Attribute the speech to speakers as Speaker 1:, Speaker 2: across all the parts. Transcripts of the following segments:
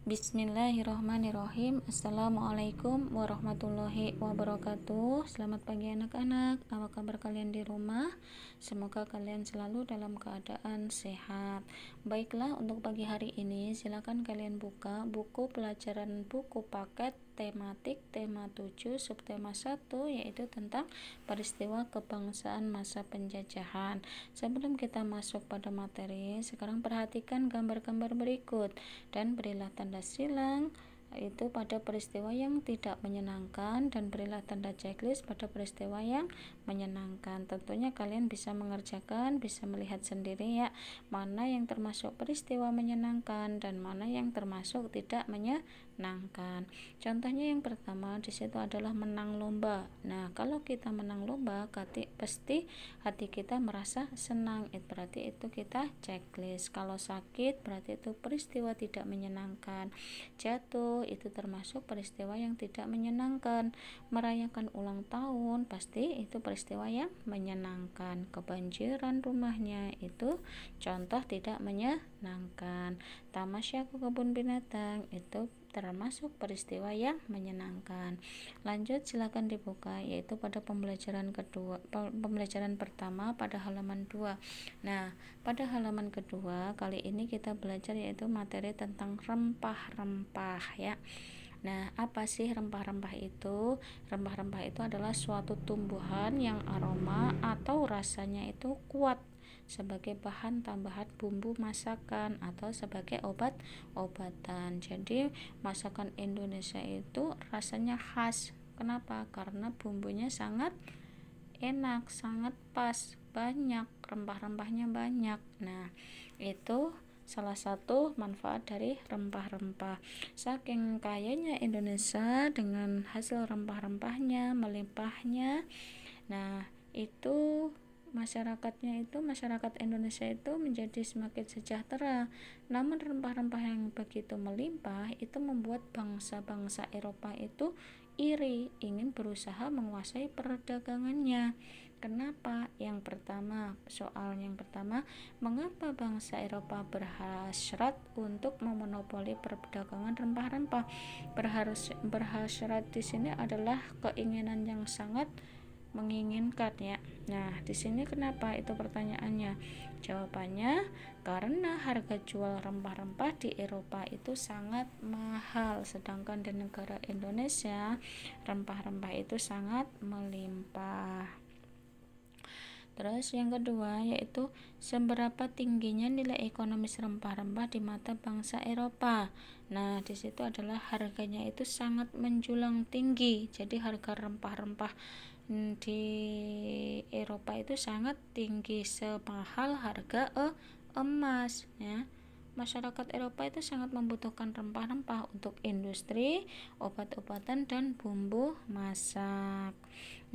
Speaker 1: Bismillahirrahmanirrahim. Assalamualaikum warahmatullahi wabarakatuh. Selamat pagi anak-anak. Apa kabar kalian di rumah? Semoga kalian selalu dalam keadaan sehat. Baiklah, untuk pagi hari ini silakan kalian buka buku pelajaran buku paket tematik tema 7 subtema 1, yaitu tentang peristiwa kebangsaan masa penjajahan. Sebelum kita masuk pada materi, sekarang perhatikan gambar-gambar berikut dan berilah tanda silang itu pada peristiwa yang tidak menyenangkan dan berilah tanda checklist pada peristiwa yang menyenangkan. Tentunya kalian bisa mengerjakan, bisa melihat sendiri ya, mana yang termasuk peristiwa menyenangkan dan mana yang termasuk tidak menyenangkan. Contohnya yang pertama di situ adalah menang lomba. Nah, kalau kita menang lomba pasti hati kita merasa senang, berarti itu kita checklist. Kalau sakit berarti itu peristiwa tidak menyenangkan. Jatuh itu termasuk peristiwa yang tidak menyenangkan. Merayakan ulang tahun pasti itu peristiwa yang menyenangkan. Kebanjiran rumahnya itu contoh tidak menyenangkan. Tamasya ke kebun binatang itu termasuk peristiwa yang menyenangkan. Lanjut, silakan dibuka, yaitu pada pembelajaran pertama pada halaman 2. Nah, pada halaman kedua kali ini kita belajar yaitu materi tentang rempah-rempah ya. Nah, apa sih rempah-rempah itu? Rempah-rempah itu adalah suatu tumbuhan yang aroma atau rasanya itu kuat sebagai bahan tambahan bumbu masakan atau sebagai obat-obatan. Jadi, masakan Indonesia itu rasanya khas. Kenapa? Karena bumbunya sangat enak, sangat pas, banyak, rempah-rempahnya banyak. Nah, itu salah satu manfaat dari rempah-rempah. Saking kayanya Indonesia dengan hasil rempah-rempahnya, melimpahnya. Nah, itu masyarakat Indonesia itu menjadi semakin sejahtera. Namun rempah-rempah yang begitu melimpah itu membuat bangsa-bangsa Eropa itu iri, ingin berusaha menguasai perdagangannya. Kenapa? Soal yang pertama, mengapa bangsa Eropa berhasrat untuk memonopoli perdagangan rempah-rempah? Berhasrat di sini adalah keinginan yang sangat menginginkan ya. Nah, di sini kenapa itu pertanyaannya? Jawabannya karena harga jual rempah-rempah di Eropa itu sangat mahal, sedangkan di negara Indonesia rempah-rempah itu sangat melimpah. Terus yang kedua yaitu seberapa tingginya nilai ekonomis rempah-rempah di mata bangsa Eropa. Nah, di situ adalah harganya itu sangat menjulang tinggi. Jadi harga rempah-rempah di Eropa itu sangat tinggi, semahal harga emas ya. Masyarakat Eropa itu sangat membutuhkan rempah-rempah untuk industri, obat-obatan, dan bumbu masak.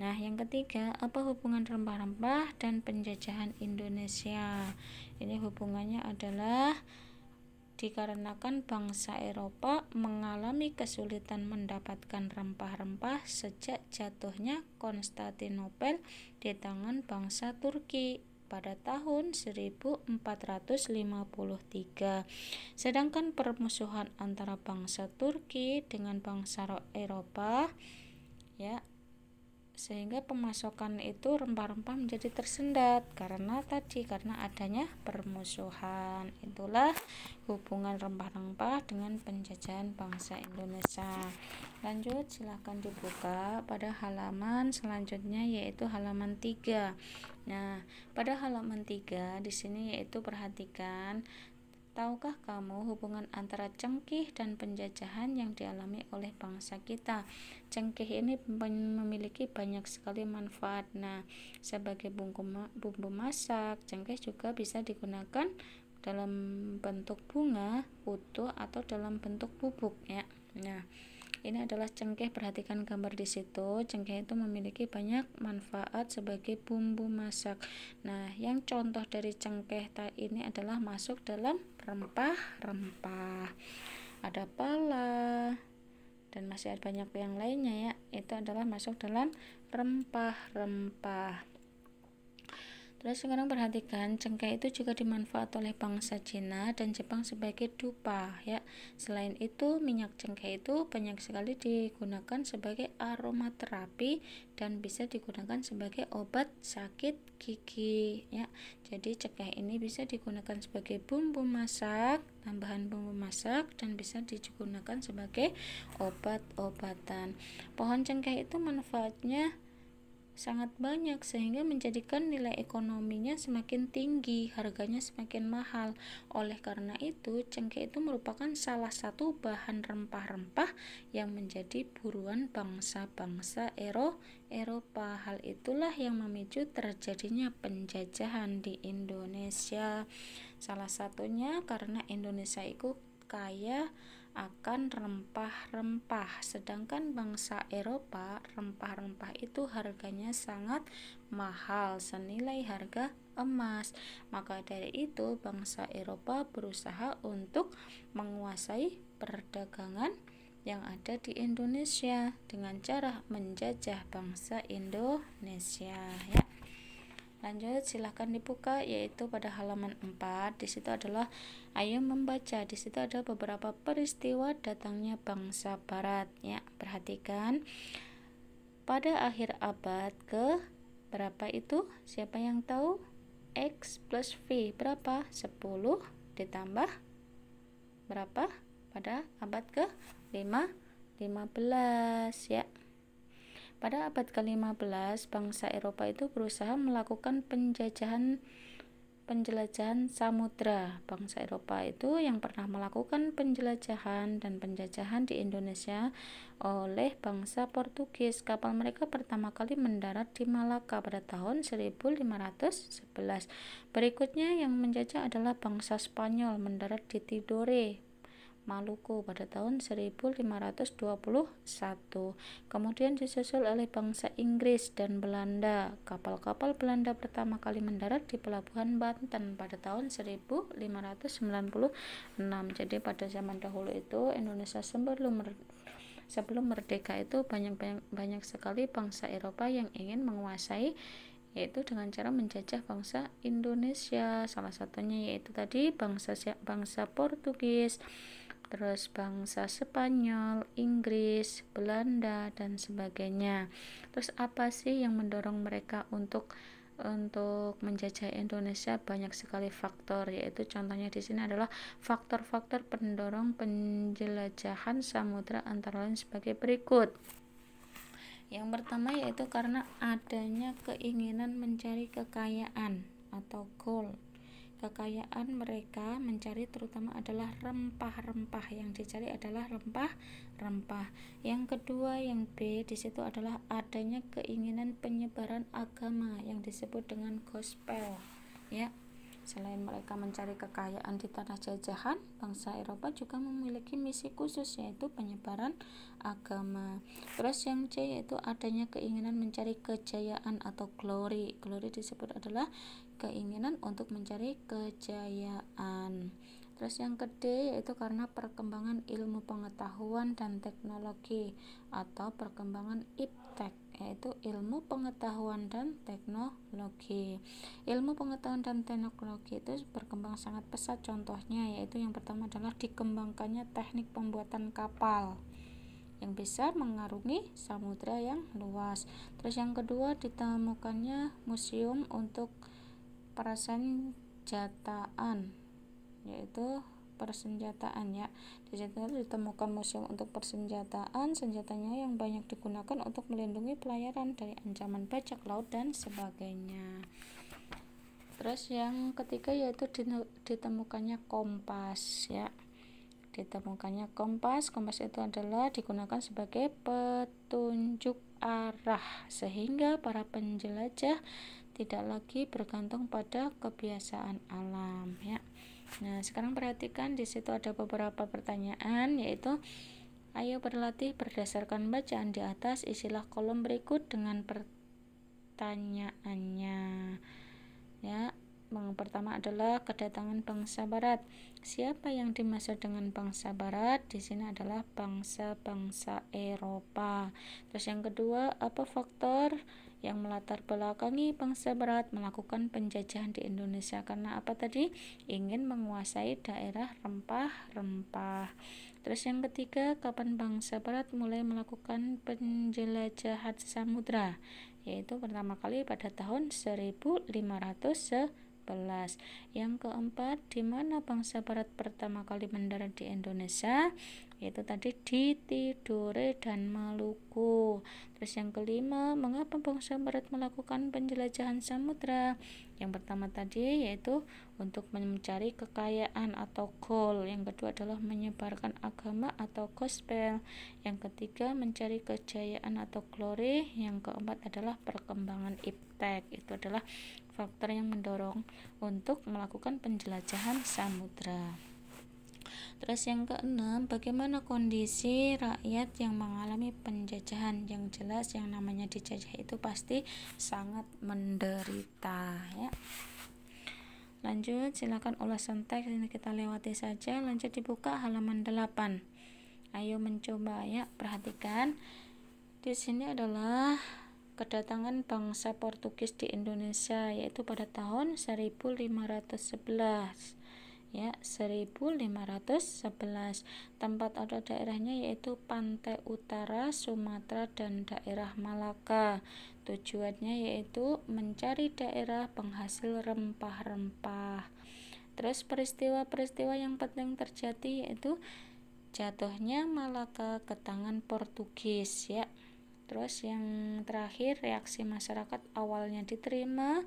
Speaker 1: Nah, yang ketiga, apa hubungan rempah-rempah dan penjajahan Indonesia? Ini hubungannya adalah dikarenakan bangsa Eropa mengalami kesulitan mendapatkan rempah-rempah sejak jatuhnya Konstantinopel di tangan bangsa Turki pada tahun 1453. Sedangkan permusuhan antara bangsa Turki dengan bangsa Eropa ya, sehingga pemasokan itu rempah-rempah menjadi tersendat karena adanya permusuhan. Itulah hubungan rempah-rempah dengan penjajahan bangsa Indonesia. Lanjut, silahkan dibuka pada halaman selanjutnya yaitu halaman 3. Nah, pada halaman 3 di sini yaitu perhatikan, tahukah kamu hubungan antara cengkih dan penjajahan yang dialami oleh bangsa kita? Cengkih ini memiliki banyak sekali manfaat. Nah, sebagai bumbu masak, cengkih juga bisa digunakan dalam bentuk bunga utuh atau dalam bentuk bubuk ya. Nah, ini adalah cengkeh, perhatikan gambar di situ. Cengkeh itu memiliki banyak manfaat sebagai bumbu masak. Nah, yang contoh dari cengkeh ini adalah masuk dalam rempah-rempah. Ada pala dan masih ada banyak yang lainnya ya. Itu adalah masuk dalam rempah-rempah. Terus sekarang perhatikan, cengkeh itu juga dimanfaat oleh bangsa Cina dan Jepang sebagai dupa ya. Selain itu, minyak cengkeh itu banyak sekali digunakan sebagai aromaterapi dan bisa digunakan sebagai obat sakit gigi ya. Jadi cengkeh ini bisa digunakan sebagai bumbu masak, tambahan bumbu masak, dan bisa digunakan sebagai obat-obatan. Pohon cengkeh itu manfaatnya sangat banyak sehingga menjadikan nilai ekonominya semakin tinggi, harganya semakin mahal. Oleh karena itu, cengkeh itu merupakan salah satu bahan rempah-rempah yang menjadi buruan bangsa-bangsa Eropa. Hal itulah yang memicu terjadinya penjajahan di Indonesia. Salah satunya karena Indonesia itu kaya akan rempah-rempah, sedangkan bangsa Eropa rempah-rempah itu harganya sangat mahal, senilai harga emas. Maka dari itu bangsa Eropa berusaha untuk menguasai perdagangan yang ada di Indonesia dengan cara menjajah bangsa Indonesia ya. Lanjut, silahkan dibuka, yaitu pada halaman 4. Di situ adalah ayo membaca. Di situ ada beberapa peristiwa datangnya bangsa barat ya. Perhatikan. Pada akhir abad ke berapa itu? Siapa yang tahu? X plus V berapa? 10 ditambah berapa? Pada abad ke 15 ya. Pada abad ke-15, bangsa Eropa itu berusaha melakukan penjelajahan samudra. Bangsa Eropa itu yang pernah melakukan penjelajahan dan penjajahan di Indonesia oleh bangsa Portugis. Kapal mereka pertama kali mendarat di Malaka pada tahun 1511. Berikutnya yang menjajah adalah bangsa Spanyol mendarat di Tidore, Maluku pada tahun 1521. Kemudian disusul oleh bangsa Inggris dan Belanda. Kapal-kapal Belanda pertama kali mendarat di pelabuhan Banten pada tahun 1596. Jadi pada zaman dahulu itu Indonesia sebelum merdeka itu banyak sekali bangsa Eropa yang ingin menguasai, yaitu dengan cara menjajah bangsa Indonesia. Salah satunya yaitu tadi bangsa Portugis, terus bangsa Spanyol, Inggris, Belanda, dan sebagainya. Terus apa sih yang mendorong mereka untuk menjajah Indonesia? Banyak sekali faktor, yaitu contohnya di sini adalah faktor-faktor pendorong penjelajahan samudra antara lain sebagai berikut. Yang pertama yaitu karena adanya keinginan mencari kekayaan atau gold. Kekayaan mereka mencari terutama adalah rempah-rempah, yang dicari adalah rempah-rempah. Yang kedua, yang B, di situ adalah adanya keinginan penyebaran agama yang disebut dengan gospel ya. Selain mereka mencari kekayaan di tanah jajahan, bangsa Eropa juga memiliki misi khusus, yaitu penyebaran agama. Terus yang C yaitu adanya keinginan mencari kejayaan atau glory. Glory disebut adalah keinginan untuk mencari kejayaan. Terus yang D yaitu karena perkembangan ilmu pengetahuan dan teknologi atau perkembangan iptek, yaitu ilmu pengetahuan dan teknologi. Ilmu pengetahuan dan teknologi itu berkembang sangat pesat, contohnya yaitu yang pertama adalah dikembangkannya teknik pembuatan kapal yang bisa mengarungi samudra yang luas. Terus yang kedua, ditemukannya museum untuk persenjataan, yaitu persenjataan ya. Di situ ditemukan museum untuk persenjataan, senjatanya yang banyak digunakan untuk melindungi pelayaran dari ancaman bajak laut dan sebagainya. Terus yang ketiga yaitu ditemukannya kompas ya. Ditemukannya kompas itu adalah digunakan sebagai petunjuk arah sehingga para penjelajah tidak lagi bergantung pada kebiasaan alam ya. Nah, sekarang perhatikan di situ ada beberapa pertanyaan, yaitu ayo berlatih berdasarkan bacaan di atas, isilah kolom berikut dengan pertanyaannya. Ya, yang pertama adalah kedatangan bangsa barat. Siapa yang dimaksud dengan bangsa barat? Di sini adalah bangsa-bangsa Eropa. Terus yang kedua, apa faktor yang melatar belakangi bangsa Barat melakukan penjajahan di Indonesia. Karena apa tadi? Ingin menguasai daerah rempah-rempah. Terus yang ketiga, kapan bangsa Barat mulai melakukan penjelajahan samudra? Yaitu pertama kali pada tahun 1511. Yang keempat, di mana bangsa Barat pertama kali mendarat di Indonesia? Yaitu tadi di Tidore dan Maluku. Terus yang kelima, mengapa bangsa Barat melakukan penjelajahan samudra? Yang pertama tadi yaitu untuk mencari kekayaan atau gold. Yang kedua adalah menyebarkan agama atau gospel. Yang ketiga mencari kejayaan atau glory. Yang keempat adalah perkembangan iptek. Itu adalah faktor yang mendorong untuk melakukan penjelajahan samudra. Terus yang keenam, bagaimana kondisi rakyat yang mengalami penjajahan? Yang jelas yang namanya dijajah itu pasti sangat menderita ya. Lanjut, silakan ulasan teks ini kita lewati saja. Lanjut dibuka halaman 8. Ayo mencoba ya, perhatikan. Di sini adalah kedatangan bangsa Portugis di Indonesia yaitu pada tahun 1511. Ya, 1511. Tempat atau daerahnya yaitu pantai utara Sumatera dan daerah Malaka. Tujuannya yaitu mencari daerah penghasil rempah-rempah. Terus peristiwa-peristiwa yang penting terjadi yaitu jatuhnya Malaka ke tangan Portugis ya. Terus yang terakhir, reaksi masyarakat awalnya diterima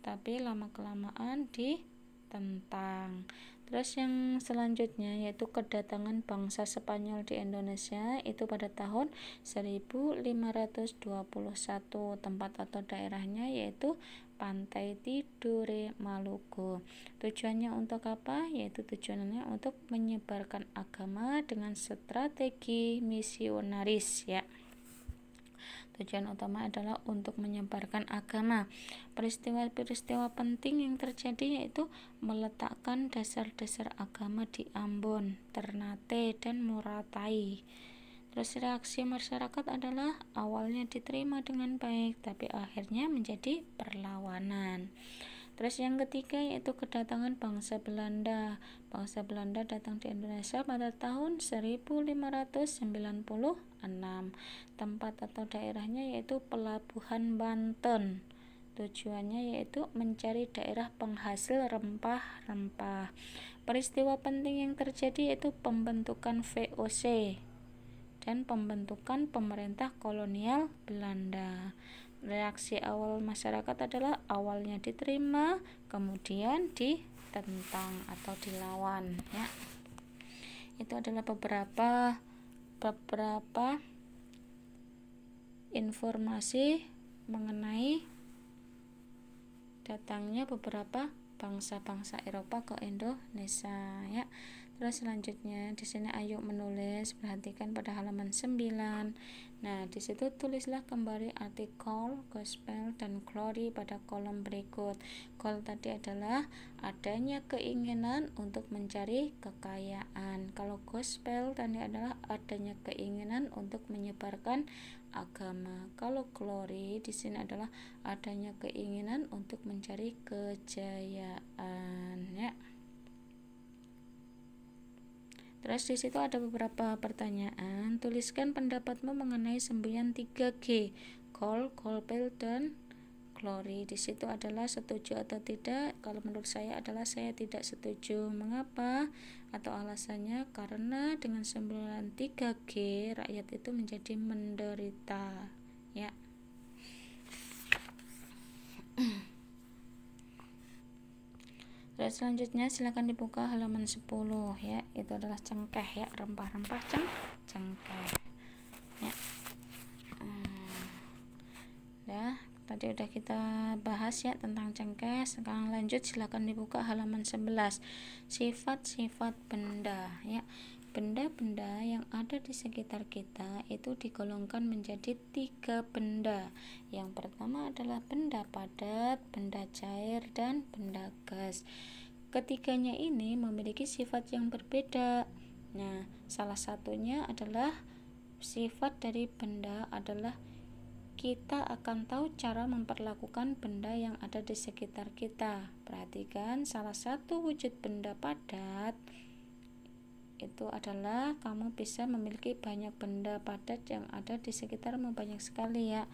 Speaker 1: tapi lama-kelamaan ditentang. Terus yang selanjutnya yaitu kedatangan bangsa Spanyol di Indonesia itu pada tahun 1521. Tempat atau daerahnya yaitu Pantai Tidore Maluku. Tujuannya untuk apa? Yaitu tujuannya untuk menyebarkan agama dengan strategi misionaris ya. Tujuan utama adalah untuk menyebarkan agama. Peristiwa-peristiwa penting yang terjadi yaitu meletakkan dasar-dasar agama di Ambon, Ternate, dan Muratai. Terus reaksi masyarakat adalah awalnya diterima dengan baik, tapi akhirnya menjadi perlawanan. Terus yang ketiga yaitu kedatangan bangsa Belanda. Bangsa Belanda datang di Indonesia pada tahun 1596. Tempat atau daerahnya yaitu Pelabuhan Banten. Tujuannya yaitu mencari daerah penghasil rempah-rempah. Peristiwa penting yang terjadi yaitu pembentukan VOC dan pembentukan pemerintah kolonial Belanda. Reaksi awal masyarakat adalah awalnya diterima, kemudian ditentang atau dilawan ya. Itu adalah beberapa informasi mengenai datangnya beberapa bangsa-bangsa Eropa ke Indonesia ya. Terus selanjutnya di sini ayo menulis, perhatikan pada halaman 9. Nah, di situ tulislah kembali artikel gospel dan glory pada kolom berikut. Goal tadi adalah adanya keinginan untuk mencari kekayaan. Kalau gospel tadi adalah adanya keinginan untuk menyebarkan agama. Kalau glory di sini adalah adanya keinginan untuk mencari kejayaan ya. Terus di situ ada beberapa pertanyaan. Tuliskan pendapatmu mengenai semboyan 3G, goal, gospel, dan glory. Di situ adalah setuju atau tidak. Kalau menurut saya adalah saya tidak setuju. Mengapa? Atau alasannya karena dengan semboyan 3G rakyat itu menjadi menderita ya. Terus selanjutnya silakan dibuka halaman 10 ya. Itu adalah cengkeh ya, rempah-rempah cengkeh ya. Tadi udah kita bahas ya tentang cengkeh. Sekarang lanjut, silakan dibuka halaman 11. Sifat-sifat benda ya. Benda-benda yang ada di sekitar kita itu digolongkan menjadi 3 benda. Yang pertama adalah benda padat, benda cair, dan benda gas. Ketiganya ini memiliki sifat yang berbeda. Nah, salah satunya adalah sifat dari benda adalah kita akan tahu cara memperlakukan benda yang ada di sekitar kita. Perhatikan, salah satu wujud benda padat itu adalah kamu bisa memiliki banyak benda padat yang ada di sekitarmu, banyak sekali ya.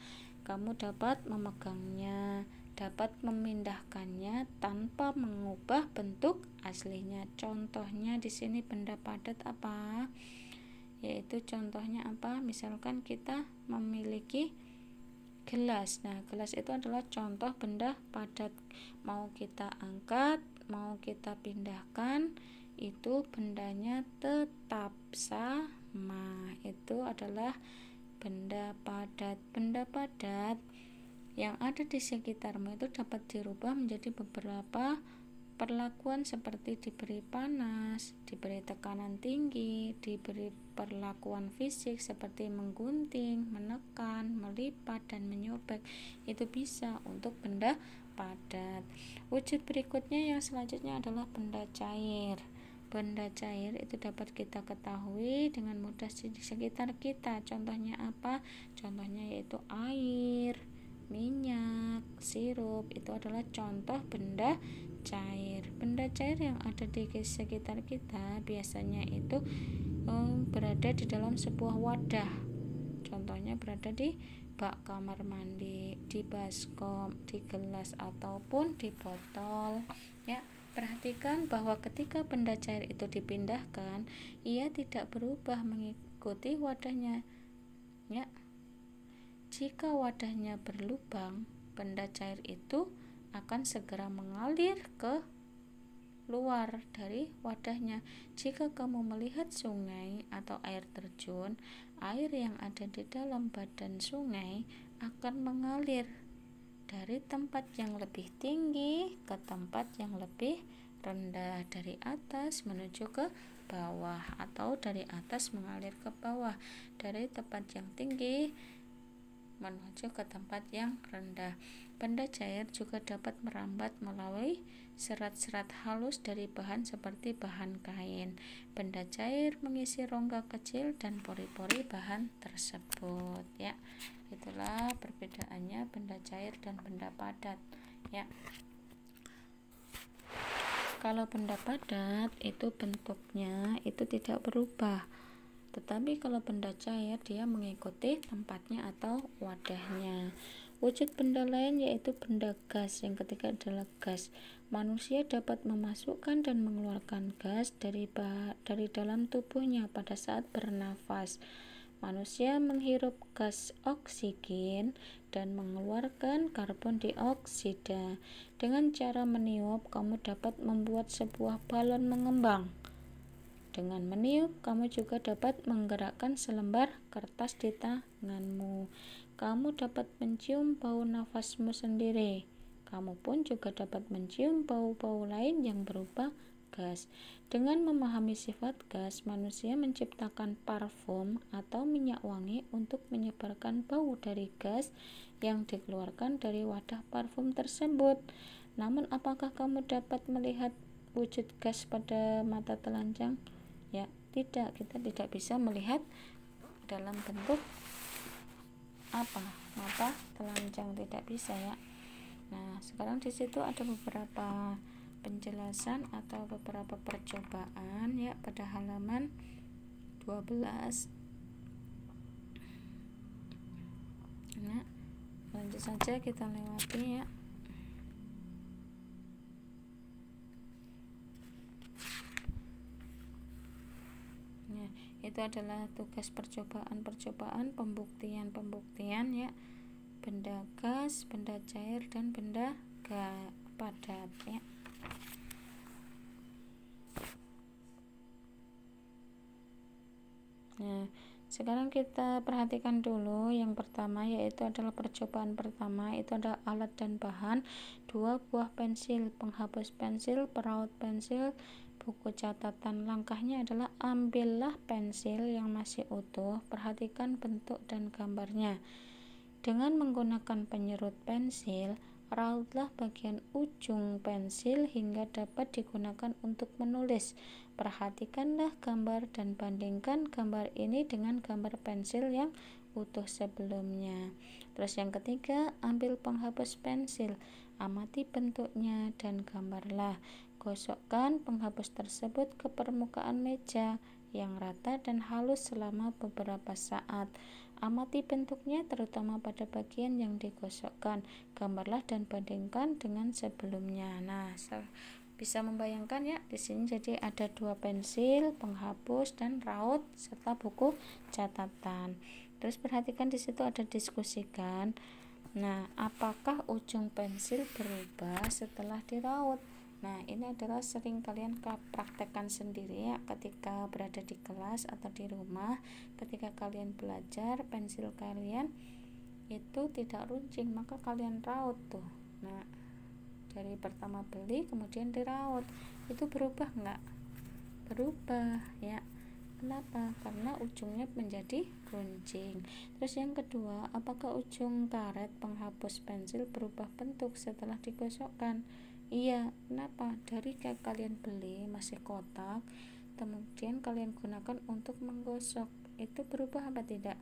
Speaker 1: Kamu dapat memegangnya, dapat memindahkannya tanpa mengubah bentuk aslinya. Contohnya di sini benda padat apa? Yaitu contohnya apa? Misalkan kita memiliki gelas. Nah, gelas itu adalah contoh benda padat. Mau kita angkat, mau kita pindahkan, itu bendanya tetap sama. Itu adalah benda padat. Benda padat yang ada di sekitarmu itu dapat dirubah menjadi beberapa perlakuan, seperti diberi panas, diberi tekanan tinggi, diberi perlakuan fisik seperti menggunting, menekan, melipat, dan menyobek. Itu bisa untuk benda padat. Wujud berikutnya yang selanjutnya adalah benda cair. Benda cair itu dapat kita ketahui dengan mudah di sekitar kita. Contohnya apa? Contohnya yaitu air, minyak, sirup. Itu adalah contoh benda cair. Benda cair yang ada di sekitar kita biasanya itu berada di dalam sebuah wadah. Contohnya berada di bak kamar mandi, di baskom, di gelas, ataupun di botol ya. Perhatikan bahwa ketika benda cair itu dipindahkan, ia tidak berubah mengikuti wadahnya ya. Jika wadahnya berlubang, benda cair itu akan segera mengalir ke luar dari wadahnya. Jika kamu melihat sungai atau air terjun, air yang ada di dalam badan sungai akan mengalir dari tempat yang lebih tinggi ke tempat yang lebih rendah, dari atas menuju ke bawah, atau dari atas mengalir ke bawah, dari tempat yang tinggi menuju ke tempat yang rendah. Benda cair juga dapat merambat melalui serat-serat halus dari bahan seperti bahan kain. Benda cair mengisi rongga kecil dan pori-pori bahan tersebut ya. Itulah perbedaannya benda cair dan benda padat ya. Kalau benda padat itu bentuknya itu tidak berubah, tetapi kalau benda cair dia mengikuti tempatnya atau wadahnya. Wujud benda lain yaitu benda gas. Yang ketiga adalah gas. Manusia dapat memasukkan dan mengeluarkan gas dari dalam tubuhnya pada saat bernafas. Manusia menghirup gas oksigen dan mengeluarkan karbon dioksida. Dengan cara meniup, kamu dapat membuat sebuah balon mengembang. Dengan meniup, kamu juga dapat menggerakkan selembar kertas di tanganmu. Kamu dapat mencium bau nafasmu sendiri. Kamu pun juga dapat mencium bau-bau lain yang berupa gas. Dengan memahami sifat gas, manusia menciptakan parfum atau minyak wangi untuk menyebarkan bau dari gas yang dikeluarkan dari wadah parfum tersebut. Namun, apakah kamu dapat melihat wujud gas pada mata telanjang? Ya, tidak. Kita tidak bisa melihat dalam bentuk apa mata telanjang, tidak bisa ya. Nah, sekarang di situ ada beberapa penjelasan atau beberapa percobaan ya pada halaman 12. Nah, lanjut saja kita lewati ya. Nah, itu adalah tugas percobaan pembuktian ya. Benda gas, benda cair, dan benda padat ya. Nah, sekarang kita perhatikan dulu yang pertama, yaitu adalah percobaan pertama. Itu ada alat dan bahan: 2 buah pensil, penghapus pensil, peraut pensil, buku catatan. Langkahnya adalah ambillah pensil yang masih utuh, perhatikan bentuk dan gambarnya. Dengan menggunakan penyerut pensil, rautlah bagian ujung pensil hingga dapat digunakan untuk menulis. Perhatikanlah gambar dan bandingkan gambar ini dengan gambar pensil yang utuh sebelumnya. Terus yang ketiga, ambil penghapus pensil, amati bentuknya dan gambarlah. Gosokkan penghapus tersebut ke permukaan meja yang rata dan halus selama beberapa saat. Amati bentuknya terutama pada bagian yang digosokkan. Gambarlah dan bandingkan dengan sebelumnya. Nah, bisa membayangkan ya, di sini jadi ada 2 pensil, penghapus dan raut serta buku catatan. Terus perhatikan di situ ada diskusikan. Nah, apakah ujung pensil berubah setelah diraut? Nah, ini adalah sering kalian praktekkan sendiri ya, ketika berada di kelas atau di rumah. Ketika kalian belajar, pensil kalian itu tidak runcing, maka kalian raut tuh. Nah, dari pertama beli kemudian diraut, itu berubah enggak? Berubah ya. Kenapa? Karena ujungnya menjadi runcing. Terus yang kedua, apakah ujung karet penghapus pensil berubah bentuk setelah digosokkan? Iya. Kenapa? Dari kalian beli masih kotak, kemudian kalian gunakan untuk menggosok, itu berubah apa tidak?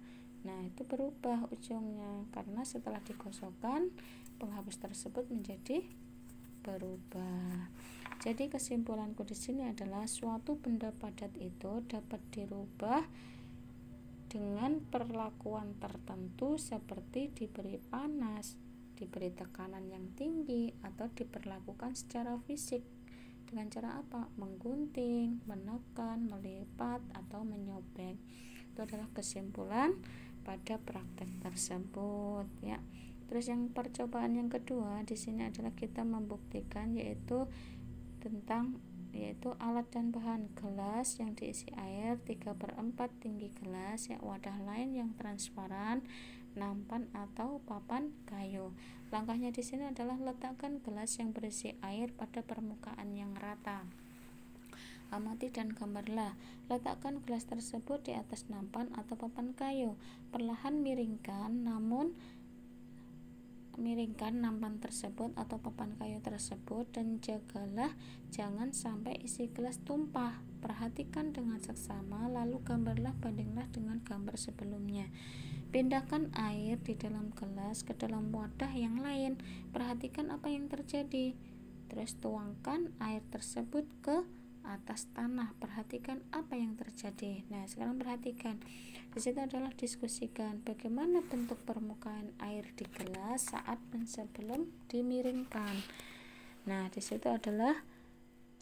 Speaker 1: Nah, itu berubah ujungnya karena setelah digosokkan penghapus tersebut menjadi berubah. Jadi kesimpulanku di sini adalah suatu benda padat itu dapat dirubah dengan perlakuan tertentu seperti diberi panas, diberi tekanan yang tinggi, atau diperlakukan secara fisik. Dengan cara apa? Menggunting, menekan, melipat, atau menyobek. Itu adalah kesimpulan pada praktek tersebut ya. Terus yang percobaan yang kedua di sini adalah kita membuktikan yaitu alat dan bahan: gelas yang diisi air 3/4 tinggi gelas ya, wadah lain yang transparan, nampan atau papan kayu. Langkahnya di sini adalah letakkan gelas yang berisi air pada permukaan yang rata. Amati dan gambarlah. Letakkan gelas tersebut di atas nampan atau papan kayu. Perlahan miringkan nampan tersebut atau papan kayu tersebut dan jagalah jangan sampai isi gelas tumpah. Perhatikan dengan seksama, lalu gambarlah bandinglah dengan gambar sebelumnya. Pindahkan air di dalam gelas ke dalam wadah yang lain. Perhatikan apa yang terjadi. Terus tuangkan air tersebut ke atas tanah. Perhatikan apa yang terjadi. Nah, sekarang perhatikan. Di situ adalah diskusikan bagaimana bentuk permukaan air di gelas saat dan sebelum dimiringkan. Nah, di situ adalah,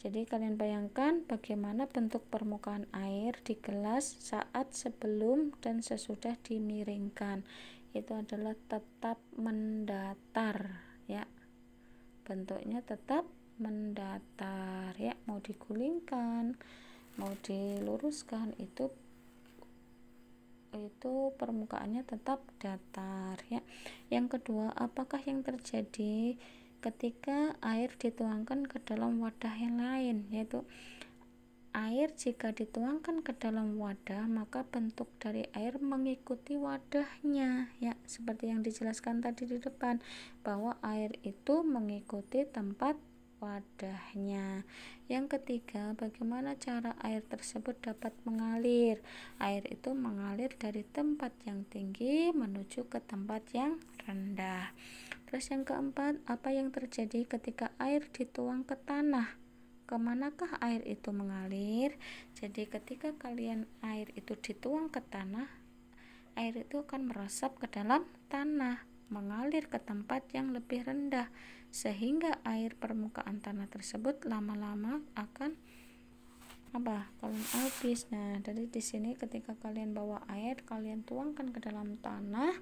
Speaker 1: jadi kalian bayangkan bagaimana bentuk permukaan air di gelas saat, sebelum, dan sesudah dimiringkan. Itu adalah tetap mendatar ya. Bentuknya tetap mendatar ya, mau digulingkan, mau diluruskan, itu permukaannya tetap datar ya. Yang kedua, apakah yang terjadi ketika air dituangkan ke dalam wadah yang lain? Yaitu air jika dituangkan ke dalam wadah, maka bentuk dari air mengikuti wadahnya ya, seperti yang dijelaskan tadi di depan, bahwa air itu mengikuti tempat wadahnya. Yang ketiga, bagaimana cara air tersebut dapat mengalir? Air itu mengalir dari tempat yang tinggi menuju ke tempat yang rendah. Terus yang keempat, apa yang terjadi ketika air dituang ke tanah? Kemanakah air itu mengalir? Jadi ketika air itu dituang ke tanah, air itu akan meresap ke dalam tanah, mengalir ke tempat yang lebih rendah, sehingga air permukaan tanah tersebut lama-lama akan kalian habis. Nah, dari di sini ketika kalian bawa air, kalian tuangkan ke dalam tanah,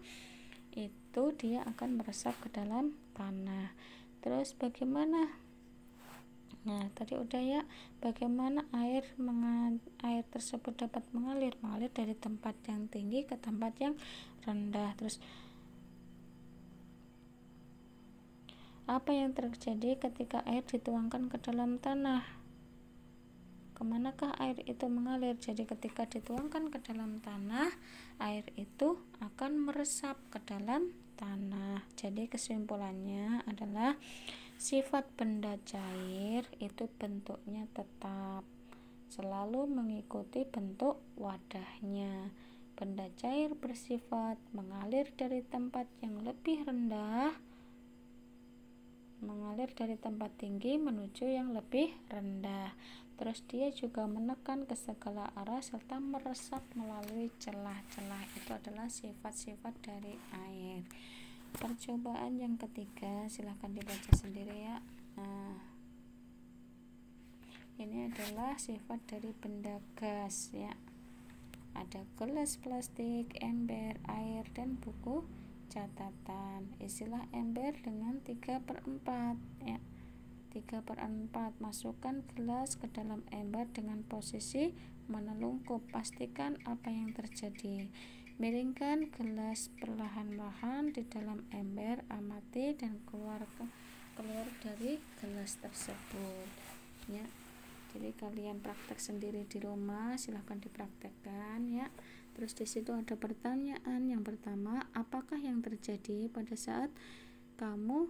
Speaker 1: itu dia akan meresap ke dalam tanah. Terus bagaimana? Nah, tadi udah ya, bagaimana air tersebut dapat mengalir dari tempat yang tinggi ke tempat yang rendah. Terus apa yang terjadi ketika air dituangkan ke dalam tanah? Kemanakah air itu mengalir? Jadi ketika dituangkan ke dalam tanah, air itu akan meresap ke dalam tanah. Jadi kesimpulannya adalah sifat benda cair itu bentuknya tetap, selalu mengikuti bentuk wadahnya. benda cair bersifat mengalir dari tempat yang lebih rendah, mengalir dari tempat tinggi menuju yang lebih rendah. Terus dia juga menekan ke segala arah serta meresap melalui celah-celah. Itu adalah sifat-sifat dari air. Percobaan yang ketiga, silahkan dibaca sendiri ya. Nah, ini adalah sifat dari benda gas ya. Ada gelas plastik, ember, air, dan buku catatan. Isilah ember dengan 3/4 ya. 3/4. Masukkan gelas ke dalam ember dengan posisi menelungkup. Pastikan apa yang terjadi. Miringkan gelas perlahan-lahan di dalam ember, amati dan keluar dari gelas tersebut ya. Jadi kalian praktek sendiri di rumah, silahkan dipraktekkan ya. Terus di situ ada pertanyaan. Yang pertama, apakah yang terjadi pada saat kamu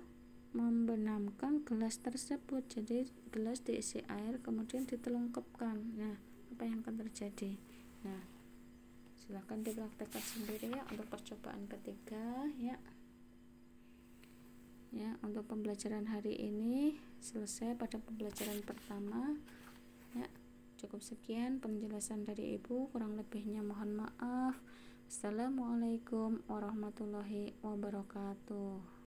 Speaker 1: membenamkan gelas tersebut? Jadi gelas diisi air kemudian ditelungkupkan. Nah, apa yang akan terjadi? Nah, silahkan dipraktekkan sendiri ya untuk percobaan ketiga ya. Ya, untuk pembelajaran hari ini selesai pada pembelajaran pertama ya. Cukup sekian penjelasan dari Ibu, kurang lebihnya mohon maaf. Assalamualaikum warahmatullahi wabarakatuh.